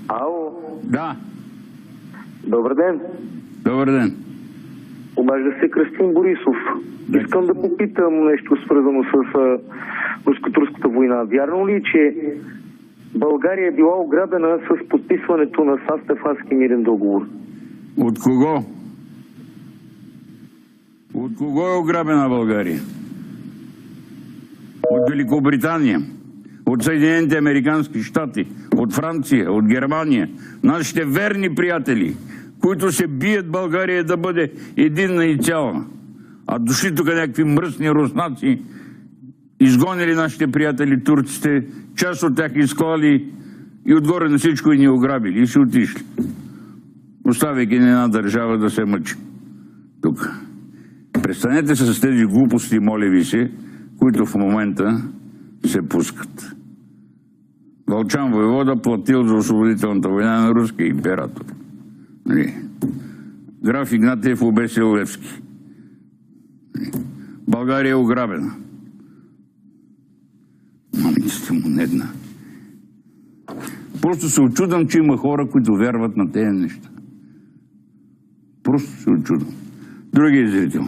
Ало. Да. Добър ден. Добър ден. Обажда се Кръстин Борисов. Искам да попитам нещо свързано с руско-турската война. Вярно ли, че България е била ограбена с подписването на Сан-Стефански мирен договор? От кого? От кого е ограбена България? От Великобритания, от Съединените американски щати, от Франция, от Германия. Нашите верни приятели, които се бият България да бъде единна и цяла. А дошли тук някакви мръсни руснаци, изгонили нашите приятели турците, част от тях изклали и отгоре на всичко и ни ограбили и си отишли. Оставяйки ни една държава да се мъчи тук. Престанете се с тези глупости, моля ви се, които в момента се пускат. Вълчан войвода платил за освободителната война на руския император. Граф Игнатиев обесил Левски. България е ограбена. Мамите сте му недна. Просто се очудвам, че има хора, които вярват на тези неща. Просто се очудвам. Другият зрител.